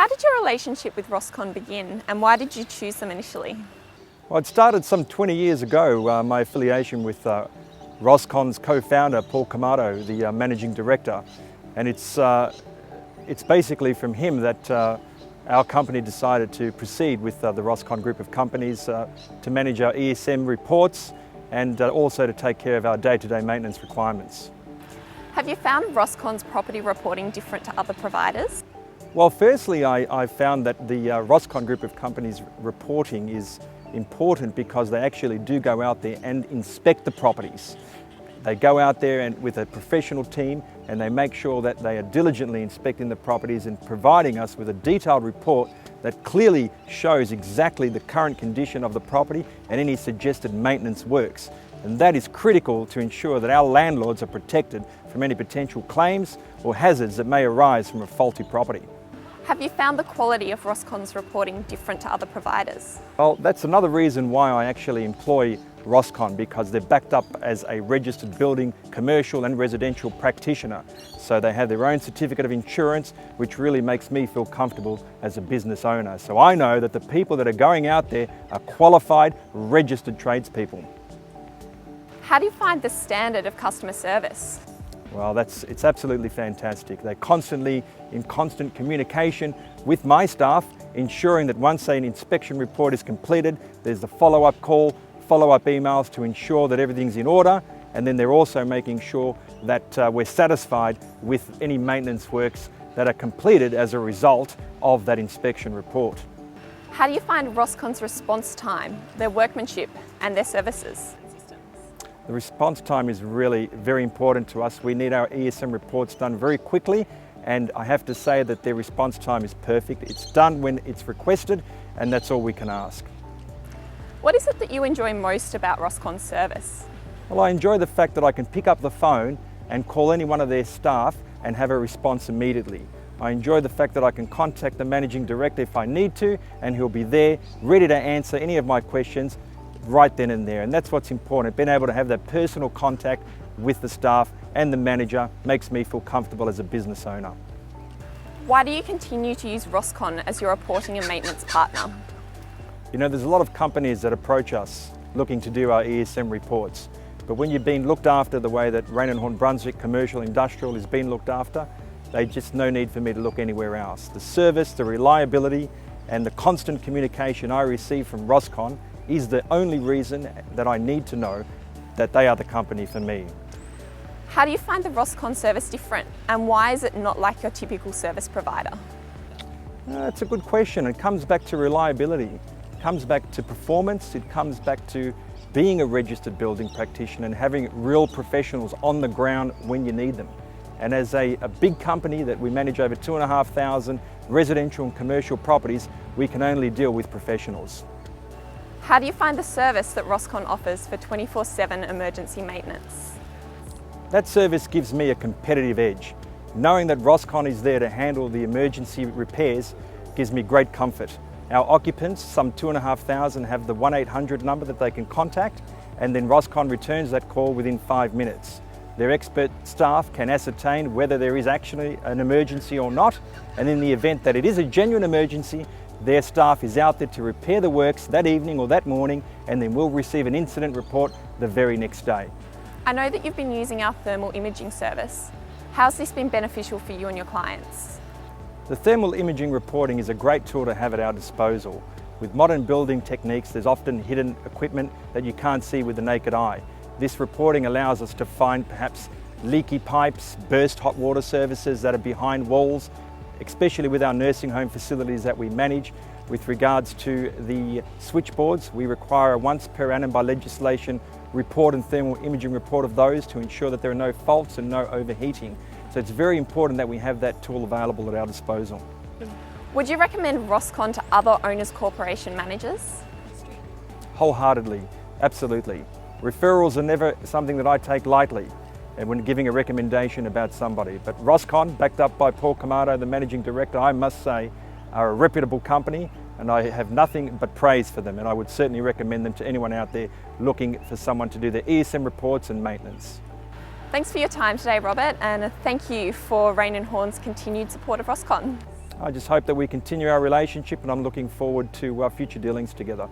How did your relationship with Roscon begin and why did you choose them initially? Well, it started some 20 years ago, my affiliation with Roscon's co-founder, Paul Camato, the managing director. And it's basically from him that our company decided to proceed with the Roscon group of companies to manage our ESM reports and also to take care of our day-to-day maintenance requirements. Have you found Roscon's property reporting different to other providers? Well, firstly, I found that the Roscon group of companies reporting is important because they actually do go out there and inspect the properties. They go out there and with a professional team and they make sure that they are diligently inspecting the properties and providing us with a detailed report that clearly shows exactly the current condition of the property and any suggested maintenance works. And that is critical to ensure that our landlords are protected from any potential claims or hazards that may arise from a faulty property. Have you found the quality of Roscon's reporting different to other providers? Well, that's another reason why I actually employ Roscon, because they're backed up as a registered building, commercial and residential practitioner. So they have their own certificate of insurance, which really makes me feel comfortable as a business owner. So I know that the people that are going out there are qualified, registered tradespeople. How do you find the standard of customer service? Well, it's absolutely fantastic. They're constantly in constant communication with my staff, ensuring that once an inspection report is completed, there's the follow-up call, follow-up emails to ensure that everything's in order, and then they're also making sure that we're satisfied with any maintenance works that are completed as a result of that inspection report. How do you find Roscon's response time, their workmanship and their services? The response time is really very important to us. We need our ESM reports done very quickly, and I have to say that their response time is perfect. It's done when it's requested, and that's all we can ask. What is it that you enjoy most about Roscon's service? Well, I enjoy the fact that I can pick up the phone and call any one of their staff and have a response immediately. I enjoy the fact that I can contact the managing director if I need to, and he'll be there ready to answer any of my questions right then and there. And that's what's important. Being able to have that personal contact with the staff and the manager makes me feel comfortable as a business owner. Why do you continue to use Roscon as your reporting and maintenance partner? You know, there's a lot of companies that approach us looking to do our ESM reports. But when you've been looked after the way that Raine and Horne Brunswick Commercial Industrial has been looked after, there's just no need for me to look anywhere else. The service, the reliability and the constant communication I receive from Roscon is the only reason that I need to know that they are the company for me. How do you find the Roscon service different and why is it not like your typical service provider? That's a good question. It comes back to reliability. It comes back to performance. It comes back to being a registered building practitioner and having real professionals on the ground when you need them. And as a big company that we manage over 2,500 residential and commercial properties, we can only deal with professionals. How do you find the service that Roscon offers for 24/7 emergency maintenance? That service gives me a competitive edge. Knowing that Roscon is there to handle the emergency repairs gives me great comfort. Our occupants, some 2,500, have the 1-800 number that they can contact, and then Roscon returns that call within 5 minutes. Their expert staff can ascertain whether there is actually an emergency or not, and in the event that it is a genuine emergency, their staff is out there to repair the works that evening or that morning, and then we'll receive an incident report the very next day. I know that you've been using our thermal imaging service. How's this been beneficial for you and your clients? The thermal imaging reporting is a great tool to have at our disposal. With modern building techniques, there's often hidden equipment that you can't see with the naked eye. This reporting allows us to find perhaps leaky pipes, burst hot water services that are behind walls, especially with our nursing home facilities that we manage. With regards to the switchboards, we require a once per annum by legislation report and thermal imaging report of those to ensure that there are no faults and no overheating. So it's very important that we have that tool available at our disposal. Would you recommend Roscon to other owners corporation managers? Wholeheartedly, absolutely. Referrals are never something that I take lightly when giving a recommendation about somebody. But Roscon, backed up by Paul Camato, the managing director, I must say, are a reputable company, and I have nothing but praise for them, and I would certainly recommend them to anyone out there looking for someone to do their ESM reports and maintenance. Thanks for your time today, Robert, and thank you for Raine and Horne's continued support of Roscon. I just hope that we continue our relationship, and I'm looking forward to our future dealings together.